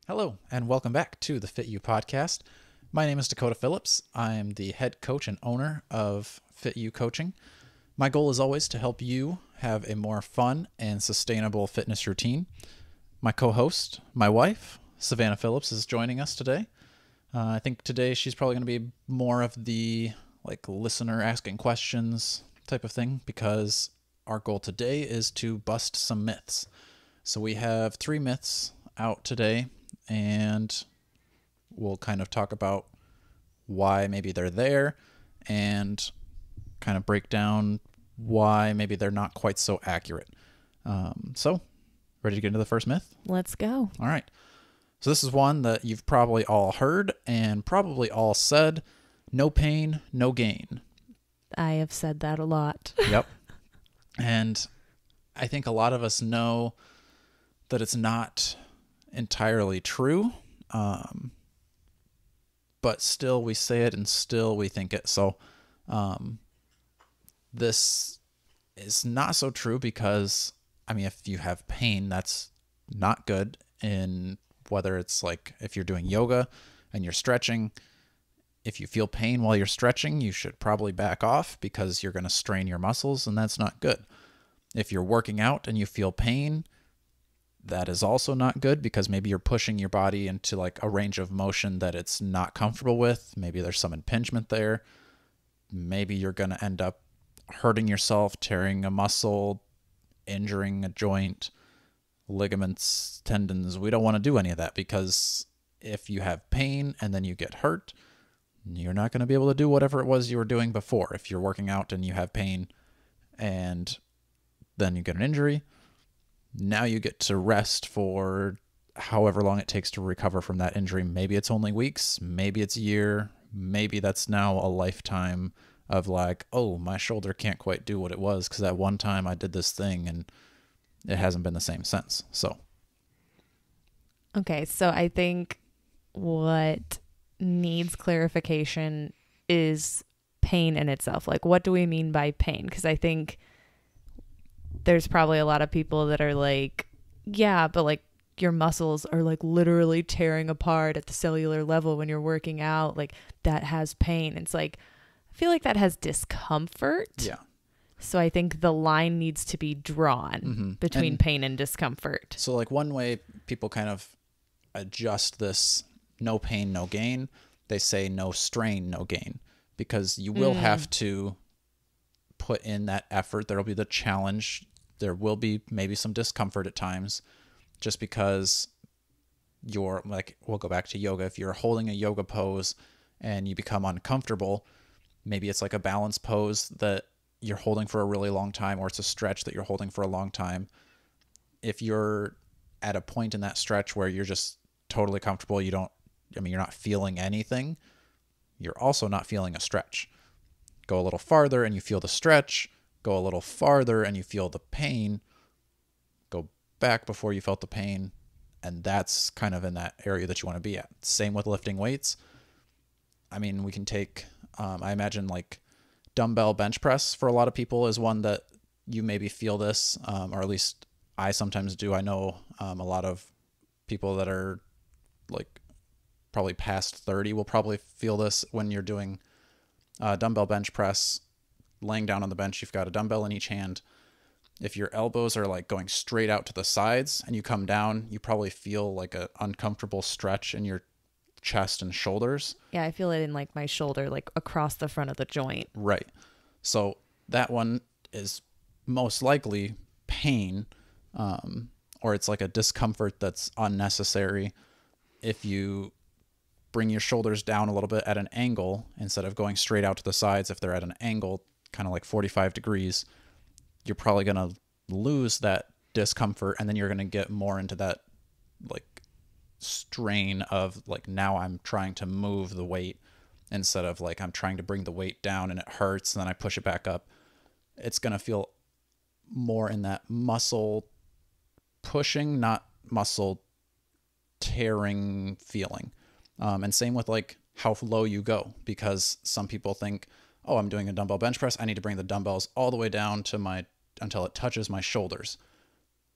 Hello, and welcome back to the Fit You podcast. My name is Dakota Phillips. I am the head coach and owner of Fit You Coaching. My goal is always to help you have a more fun and sustainable fitness routine. My co-host, my wife, Savannah Phillips, is joining us today. I think today she's probably going to be more of the listener asking questions type of thing, because our goal today is to bust some myths. So we have 3 myths out today, and we'll kind of talk about why maybe they're there and kind of break down why maybe they're not quite so accurate. So, ready to get into the first myth? Let's go. All right. So this is one that you've probably all heard and probably all said: no pain, no gain. I have said that a lot. Yep. And I think a lot of us know that it's not entirely true, but still we say it and still we think it. So this is not so true, because if you have pain, that's not good. In whether it's if you're doing yoga and you're stretching, if you feel pain while you're stretching, you should probably back off, because you're going to strain your muscles, and that's not good. If you're working out and you feel pain, that is also not good, because maybe you're pushing your body into a range of motion that it's not comfortable with. Maybe there's some impingement there. Maybe you're going to end up hurting yourself, tearing a muscle, injuring a joint, ligaments, tendons. We don't want to do any of that, because if you have pain and then you get hurt, you're not going to be able to do whatever it was you were doing before. If you're working out and you have pain and then you get an injury, now you get to rest for however long it takes to recover from that injury. Maybe it's only weeks, maybe it's a year, maybe that's now a lifetime of oh, my shoulder can't quite do what it was because at one time I did this thing and it hasn't been the same since. So. Okay, so I think what needs clarification is pain in itself. What do we mean by pain? Because I think there's probably a lot of people that are yeah, but your muscles are literally tearing apart at the cellular level when you're working out. That has pain. It's I feel that has discomfort. Yeah. So I think the line needs to be drawn between pain and discomfort. So one way people kind of adjust this no pain, no gain, they say no strain, no gain, because you will have to put in that effort. There'll be the challenge. There will be maybe some discomfort at times, just because you're we'll go back to yoga. If you're holding a yoga pose and you become uncomfortable, maybe it's a balance pose that you're holding for a really long time, or it's a stretch that you're holding for a long time. If you're at a point in that stretch where you're just totally comfortable, you're not feeling anything, you're also not feeling a stretch. Go a little farther and you feel the stretch. Go a little farther and you feel the pain. Go back before you felt the pain. And that's kind of in that area that you want to be at. Same with lifting weights. We can take, I imagine dumbbell bench press for a lot of people is one that you maybe feel this, or at least I sometimes do. I know a lot of people that are probably past 30 will probably feel this when you're doing dumbbell bench press. Laying down on the bench, you've got a dumbbell in each hand. If your elbows are going straight out to the sides and you come down, you probably feel an uncomfortable stretch in your chest and shoulders. Yeah, I feel it in my shoulder, across the front of the joint. Right. So that one is most likely pain, or it's a discomfort that's unnecessary. If you bring your shoulders down a little bit at an angle instead of going straight out to the sides, if they're at an angle kind of 45 degrees, you're probably going to lose that discomfort, and then you're going to get more into that strain of now I'm trying to move the weight instead of I'm trying to bring the weight down and it hurts and then I push it back up. It's going to feel more in that muscle pushing, not muscle tearing feeling. And same with how low you go, because some people think, oh, I'm doing a dumbbell bench press, I need to bring the dumbbells all the way down to until it touches my shoulders.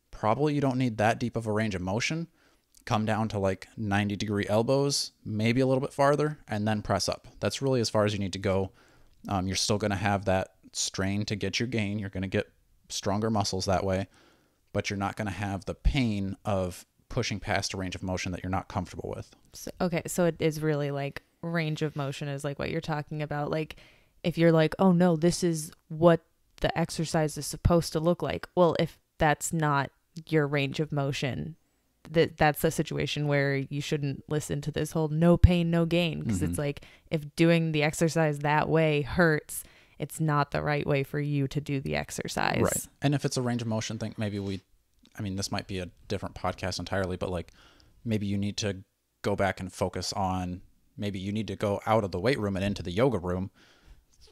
Probably you don't need that deep of a range of motion, come down to like 90-degree elbows, maybe a little bit farther, and then press up. That's really as far as you need to go. You're still going to have that strain to get your gain. You're going to get stronger muscles that way, but you're not going to have the pain of pushing past a range of motion that you're not comfortable with. So, okay, so it is really like range of motion is like what you're talking about. Like if you're like, oh no, this is what the exercise is supposed to look like. Well, if that's not your range of motion, that's a situation where you shouldn't listen to this whole no pain, no gain. Because it's like, if doing the exercise that way hurts, it's not the right way for you to do the exercise. Right. And if it's a range of motion thing, maybe this might be a different podcast entirely, but like maybe you need to go back and focus on, maybe you need to go out of the weight room and into the yoga room,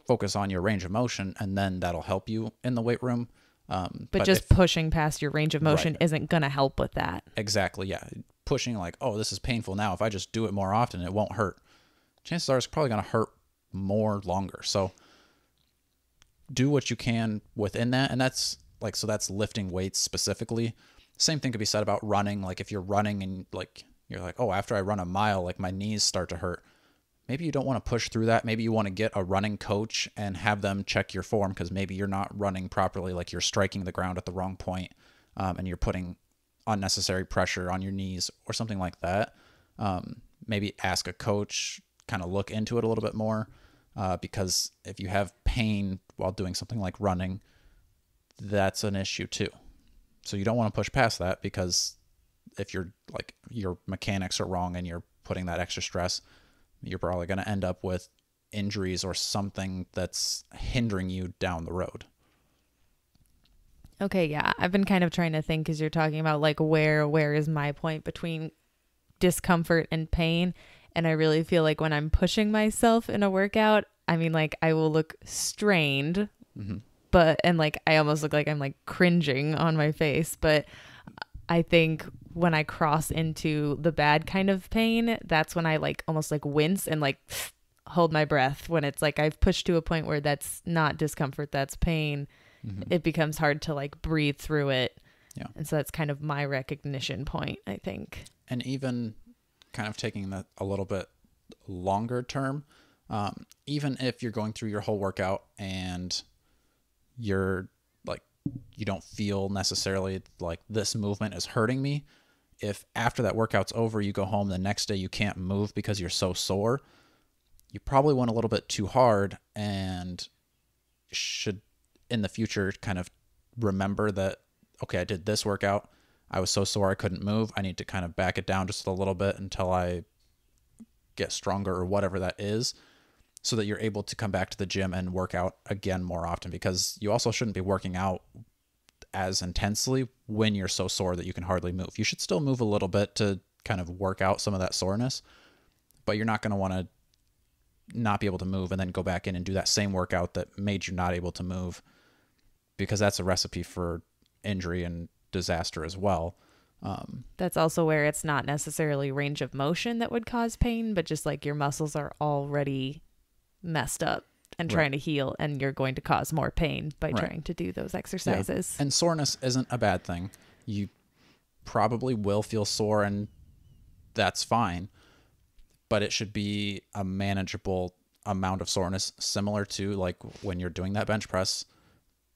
focus on your range of motion, and then that'll help you in the weight room. But just pushing past your range of motion isn't going to help with that. Exactly. Yeah. Pushing like, oh, this is painful now. If I just do it more often, it won't hurt. Chances are it's probably going to hurt more longer. So do what you can within that. And that's like, so that's lifting weights specifically. Same thing could be said about running. Like if you're running and like, you're like, oh, after I run a mile, like my knees start to hurt. Maybe you don't want to push through that. Maybe you want to get a running coach and have them check your form, because maybe you're not running properly. Like you're striking the ground at the wrong point, and you're putting unnecessary pressure on your knees or something like that. Maybe ask a coach, kind of look into it a little bit more, because if you have pain while doing something like running, that's an issue too. So you don't want to push past that, because if you're like your mechanics are wrong and you're putting that extra stress, you're probably going to end up with injuries or something that's hindering you down the road. Okay, yeah. I've been kind of trying to think, as you're talking about like where is my point between discomfort and pain. And I really feel like when I'm pushing myself in a workout, I mean, like I will look strained, and like I almost look like I'm like cringing on my face. But I think when I cross into the bad kind of pain, that's when I like almost like wince and like hold my breath. When it's like I've pushed to a point where that's not discomfort, that's pain. It becomes hard to like breathe through it. Yeah. And so that's kind of my recognition point, I think. And even kind of taking that a little bit longer term, even if you're going through your whole workout and you're like, you don't feel necessarily like this movement is hurting me. If after that workout's over, you go home the next day, you can't move because you're so sore, you probably went a little bit too hard, and should in the future kind of remember that, okay, I did this workout. I was so sore I couldn't move. I need to kind of back it down just a little bit until I get stronger or whatever that is, so that you're able to come back to the gym and work out again more often, because you also shouldn't be working out as intensely when you're so sore that you can hardly move. You should still move a little bit to kind of work out some of that soreness, but you're not going to want to not be able to move and then go back in and do that same workout that made you not able to move, because that's a recipe for injury and disaster as well. That's also where it's not necessarily range of motion that would cause pain, but just like your muscles are already messed up and trying to heal, and you're going to cause more pain by trying to do those exercises. Yeah. And soreness isn't a bad thing. You probably will feel sore, and that's fine, but it should be a manageable amount of soreness, similar to like when you're doing that bench press.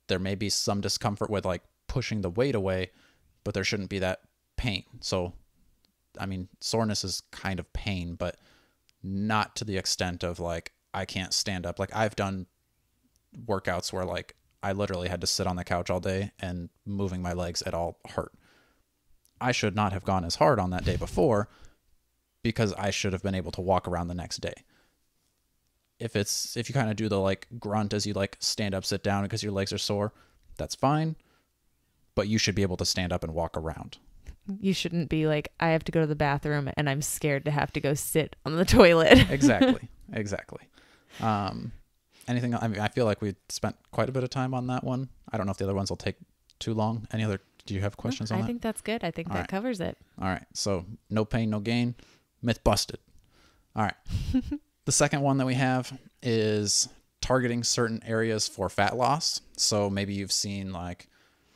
There may be some discomfort with like pushing the weight away, but there shouldn't be that pain. So, I mean, soreness is kind of pain, but not to the extent of like, I can't stand up. Like I've done workouts where like I literally had to sit on the couch all day, and moving my legs at all hurt. I should not have gone as hard on that day before, because I should have been able to walk around the next day. If you kind of do the like grunt as you like stand up, sit down because your legs are sore, that's fine, but you should be able to stand up and walk around. You shouldn't be like, I have to go to the bathroom and I'm scared to have to go sit on the toilet. Exactly. Anything? I mean, I feel like we spent quite a bit of time on that one. I don't know if the other ones will take too long. Do you have questions on that? I think that's good. I think that covers it. All right. So no pain, no gain. Myth busted. All right. The second one that we have is targeting certain areas for fat loss. So maybe you've seen like,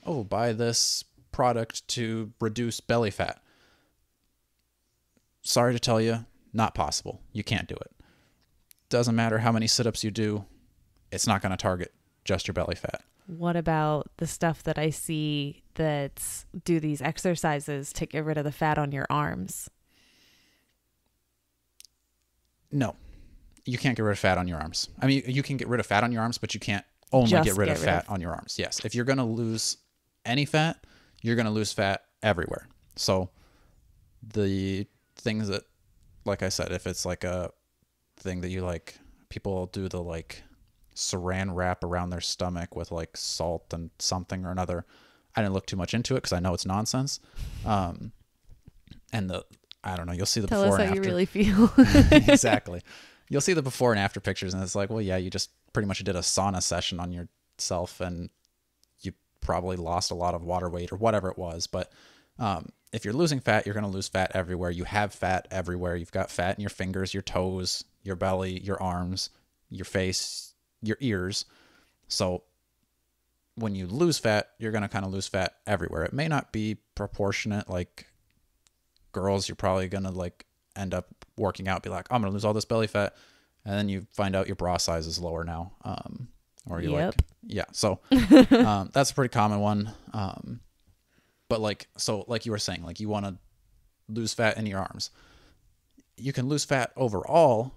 oh, buy this product to reduce belly fat. sorry to tell you, not possible. You can't do it. Doesn't matter how many sit-ups you do, it's not going to target just your belly fat. What about the stuff that I see that do these exercises to get rid of the fat on your arms? No, you can't get rid of fat on your arms. I mean, you can get rid of fat on your arms, but you can't only Just get rid get of rid fat of- on your arms. Yes. If you're going to lose any fat, you're going to lose fat everywhere. So the things that, like I said, if it's like a thing that you like, people do the like saran wrap around their stomach with like salt and something or another. I didn't look too much into it because I know it's nonsense. And I don't know, you'll see the Tell before us and how you after. really feel. Exactly. You'll see the before and after pictures, and it's like, well, yeah, you just pretty much did a sauna session on yourself, and you probably lost a lot of water weight or whatever it was. But if you're losing fat, you're going to lose fat everywhere. You have fat everywhere. You've got fat in your fingers, your toes, your belly, your arms, your face, your ears. So when you lose fat, you're going to kind of lose fat everywhere. It may not be proportionate. Like girls, you're probably going to like end up working out, be like, I'm going to lose all this belly fat. And then you find out your bra size is lower now. Or you're like, yeah. So that's a pretty common one. But like, so like you were saying, like you want to lose fat in your arms. You can lose fat overall,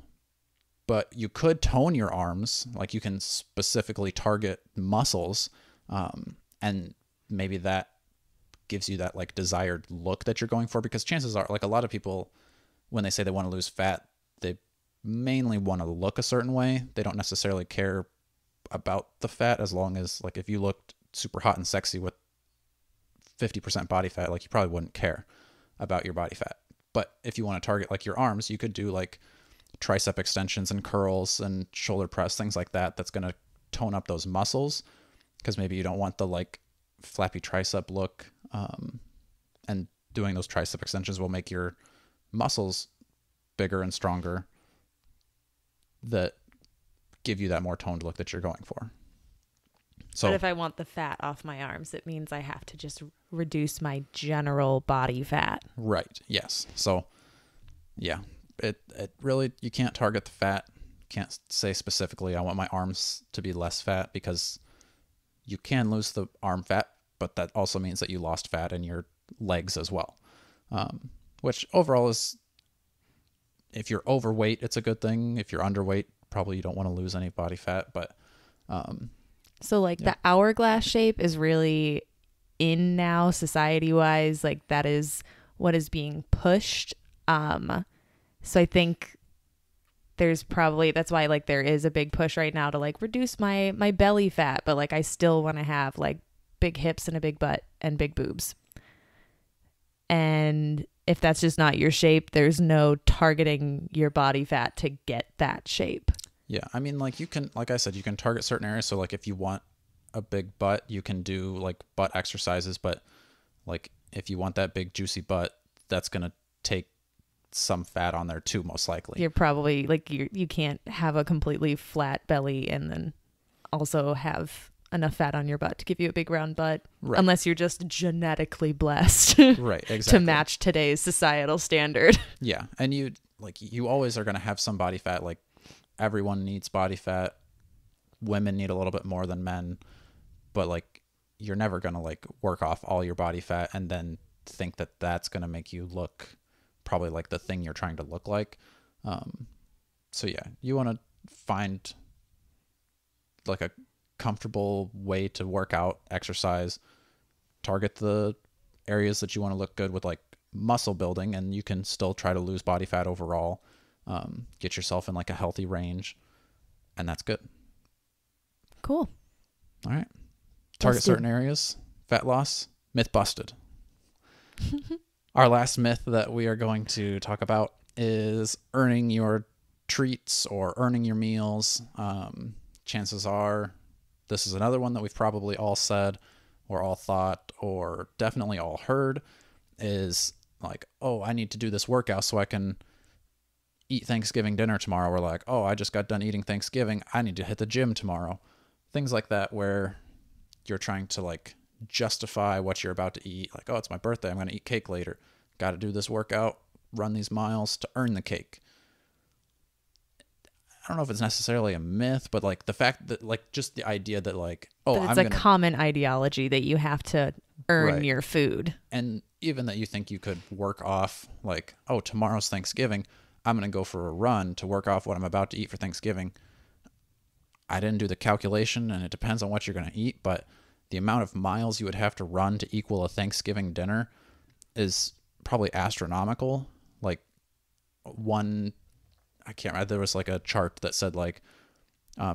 but you could tone your arms. Like you can specifically target muscles. And maybe that gives you that like desired look that you're going for, because chances are like a lot of people, when they say they want to lose fat, they mainly want to look a certain way. They don't necessarily care about the fat, as long as like if you looked super hot and sexy with 50% body fat, like you probably wouldn't care about your body fat. But if you want to target like your arms, you could do like tricep extensions and curls and shoulder press, things like that. That's going to tone up those muscles, because maybe you don't want the like flappy tricep look. And doing those tricep extensions will make your muscles bigger and stronger, that give you that more toned look that you're going for. So, but if I want the fat off my arms, it means I have to just reduce my general body fat. right. Yes. So yeah, it really, you can't target the fat. Can't say specifically, I want my arms to be less fat, because you can lose the arm fat, but that also means that you lost fat in your legs as well. Which overall is, if you're overweight, it's a good thing. If you're underweight, probably you don't want to lose any body fat, but, So like the hourglass shape is really in now society wise, like that is what is being pushed. So I think there's probably, that's why like there is a big push right now to like reduce my belly fat, but like I still want to have like big hips and a big butt and big boobs. And if that's just not your shape, there's no targeting your body fat to get that shape. yeah, I mean, like you can, like I said, you can target certain areas. So like if you want a big butt, you can do like butt exercises, but like if you want that big juicy butt, that's going to take some fat on there too, most likely. You're probably like, you can't have a completely flat belly and then also have enough fat on your butt to give you a big round butt, Right. unless you're just genetically blessed Right, exactly. to match today's societal standard. Yeah, and you always are going to have some body fat. Like everyone needs body fat. Women need a little bit more than men, but like you're never going to like work off all your body fat and then think that that's going to make you look probably like the thing you're trying to look like. So yeah, you want to find like a comfortable way to work out, exercise, target the areas that you want to look good with, like muscle building, and you can still try to lose body fat overall. Get yourself in like a healthy range, and that's good. Cool. All right. Target Let's do- certain areas. Fat loss. Myth busted. Our last myth that we are going to talk about is earning your treats or earning your meals. Chances are this is another one that we've probably all said or all thought or definitely all heard, is like, oh, I need to do this workout so I can eat Thanksgiving dinner tomorrow. We're like, oh, I just got done eating Thanksgiving, I need to hit the gym tomorrow. Things like that, where you're trying to like justify what you're about to eat. Like, oh, it's my birthday, I'm going to eat cake later. Got to do this workout run these miles to earn the cake. I don't know if it's necessarily a myth, but like the fact that like just the idea that like, oh, But it's common ideology that you have to earn your food. And even that you think you could work off like, oh, tomorrow's Thanksgiving, I'm going to go for a run to work off what I'm about to eat for Thanksgiving. I didn't do the calculation, and it depends on what you're going to eat, but the amount of miles you would have to run to equal a Thanksgiving dinner is probably astronomical. Like I can't remember, there was like a chart that said like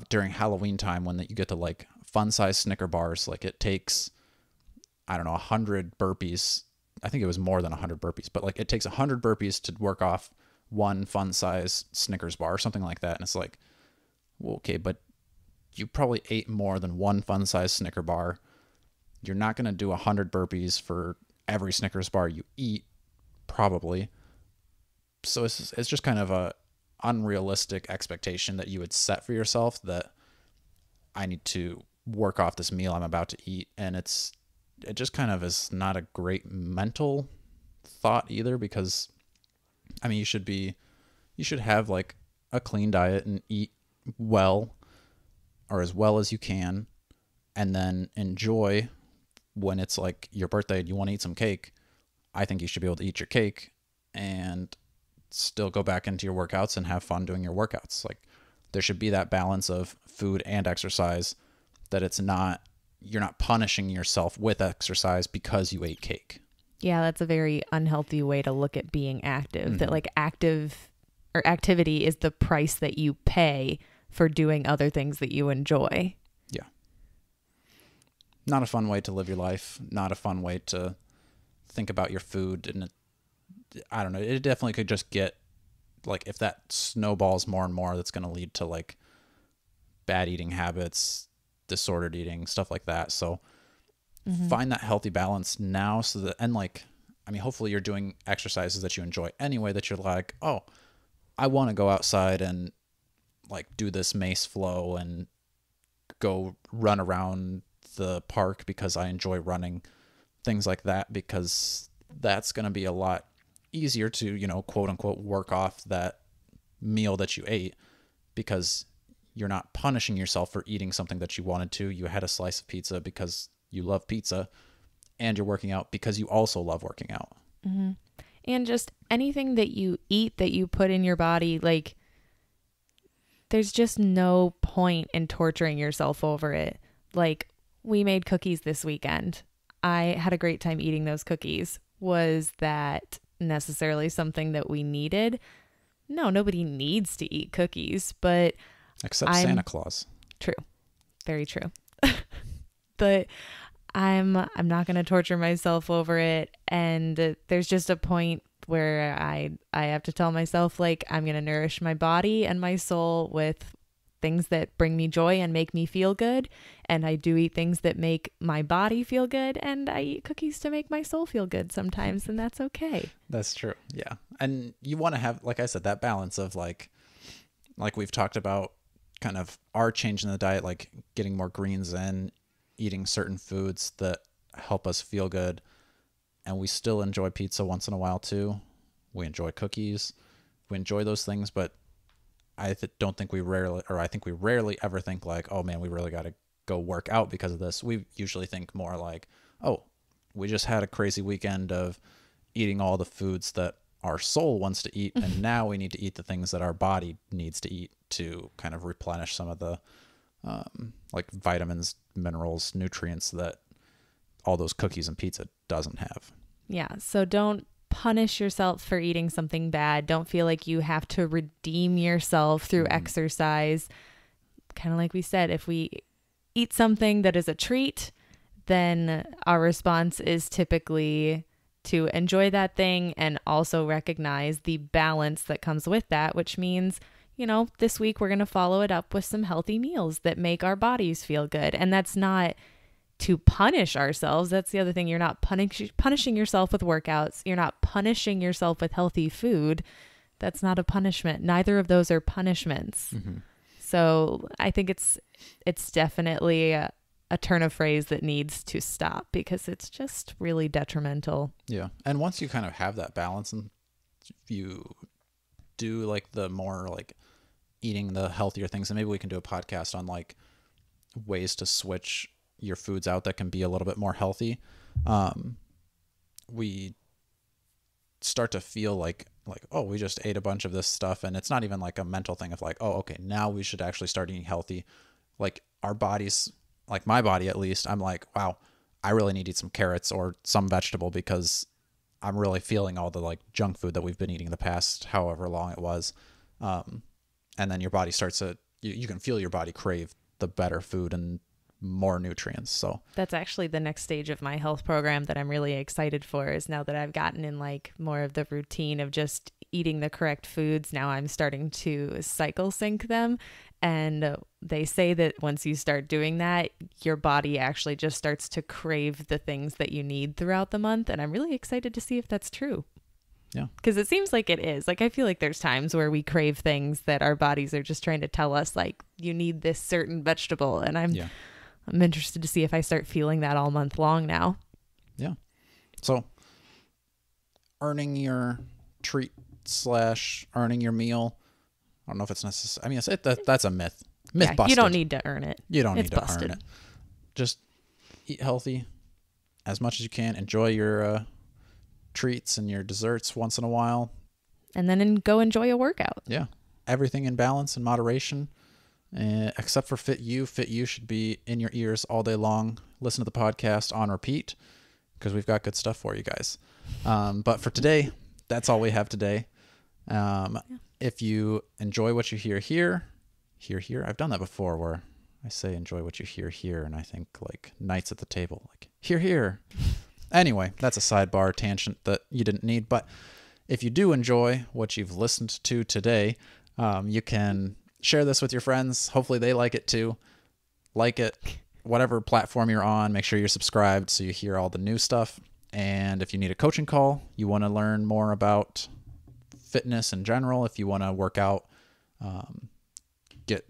during Halloween time when you get to like fun size Snicker bars, like it takes, I don't know, 100 burpees. I think it was more than 100 burpees, but like it takes 100 burpees to work off one fun size Snickers bar or something like that. And it's like, well, okay, but you probably ate more than one fun size Snicker bar. You're not going to do 100 burpees for every Snickers bar you eat, probably. So it's just kind of a unrealistic expectation that you would set for yourself, that I need to work off this meal I'm about to eat. And it just kind of is not a great mental thought either, because I mean, you should have like a clean diet and eat well, or as well as you can, and then enjoy when it's like your birthday and you want to eat some cake. I think you should be able to eat your cake and still go back into your workouts and have fun doing your workouts. Like there should be that balance of food and exercise, that you're not punishing yourself with exercise because you ate cake. Yeah, that's a very unhealthy way to look at being active. Mm-hmm. That like activity is the price that you pay for doing other things that you enjoy. Yeah. Not a fun way to live your life. Not a fun way to think about your food. And I don't know. It definitely could just get like, if that snowballs more and more, that's going to lead to like bad eating habits, disordered eating, stuff like that. So find that healthy balance now, so that, and like, I mean, hopefully you're doing exercises that you enjoy anyway, that you're like, oh, I want to go outside and like do this mace flow and go run around the park because I enjoy running, things like that, because that's going to be a lot easier to, you know, quote unquote, work off that meal that you ate, because you're not punishing yourself for eating something that you wanted to. You had a slice of pizza because you love pizza, and you're working out because you also love working out. Mm-hmm. And just anything that you eat, that you put in your body, like there's just no point in torturing yourself over it. Like we made cookies this weekend. I had a great time eating those cookies. Was that necessarily something that we needed? No, nobody needs to eat cookies, but except Santa Claus. True. Very true. But I'm not going to torture myself over it. And there's just a point where I have to tell myself, like, I'm going to nourish my body and my soul with things that bring me joy and make me feel good. And I do eat things that make my body feel good. And I eat cookies to make my soul feel good sometimes. And that's okay. That's true. Yeah. And you want to have, like I said, that balance of like we've talked about, kind of our change in the diet, like getting more greens in, eating certain foods that help us feel good. And we still enjoy pizza once in a while too. We enjoy cookies. We enjoy those things, but I think we rarely ever think like, oh man, we really got to go work out because of this. We usually think more like, oh, we just had a crazy weekend of eating all the foods that our soul wants to eat, and now we need to eat the things that our body needs to eat to kind of replenish some of the like vitamins, minerals, nutrients that all those cookies and pizza doesn't have. Yeah. So don't punish yourself for eating something bad. Don't feel like you have to redeem yourself through exercise. Kind of like we said, if we eat something that is a treat, then our response is typically to enjoy that thing and also recognize the balance that comes with that, which means, you know, this week we're going to follow it up with some healthy meals that make our bodies feel good. And that's not to punish ourselves. That's the other thing. You're not punishing yourself with workouts. You're not punishing yourself with healthy food. That's not a punishment. Neither of those are punishments. Mm-hmm. So I think it's definitely a turn of phrase that needs to stop, because it's just really detrimental. Yeah. And once you kind of have that balance and if you do like the more like eating the healthier things, and maybe we can do a podcast on like ways to switch your foods out that can be a little bit more healthy. We start to feel like, oh, we just ate a bunch of this stuff, and it's not even like a mental thing of like, oh, okay, now we should actually start eating healthy. Like our bodies, like my body at least, I'm like, wow, I really need to eat some carrots or some vegetable because I'm really feeling all the like junk food that we've been eating the past however long it was. And then your body starts to, you can feel your body crave the better food and more nutrients. So that's actually the next stage of my health program that I'm really excited for, is now that I've gotten in like more of the routine of just eating the correct foods. Now I'm starting to cycle sync them. And they say that once you start doing that, your body actually just starts to crave the things that you need throughout the month. And I'm really excited to see if that's true. Yeah. Because it seems like it is. Like, I feel like there's times where we crave things that our bodies are just trying to tell us, like, you need this certain vegetable. And I'm interested to see if I start feeling that all month long now. Yeah. So earning your treat / earning your meal, I don't know if it's necessary. I mean, that's a myth. Myth busted. You don't need to earn it. You don't need to earn it. Just eat healthy as much as you can. Enjoy your treats and your desserts once in a while. And then go enjoy a workout. Yeah. Everything in balance and moderation. Except for Fit You. Fit You should be in your ears all day long. Listen to the podcast on repeat because we've got good stuff for you guys. But for today, that's all we have today. If you enjoy what you hear here, I've done that before where I say enjoy what you hear here, and I think like knights at the table, like here. Anyway, that's a sidebar tangent that you didn't need. But if you do enjoy what you've listened to today, you can share this with your friends. Hopefully they like it too. Like it, whatever platform you're on, make sure you're subscribed so you hear all the new stuff. And if you need a coaching call, you want to learn more about fitness in general, if you want to work out, get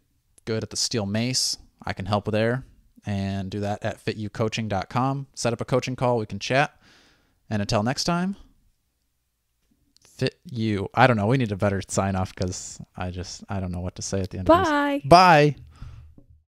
good at the steel mace, I can help there, and do that at fityoucoaching.com. Set up a coaching call, we can chat. And until next time, fit you. I don't know, we need a better sign off because I don't know what to say at the end of this. Bye. Bye.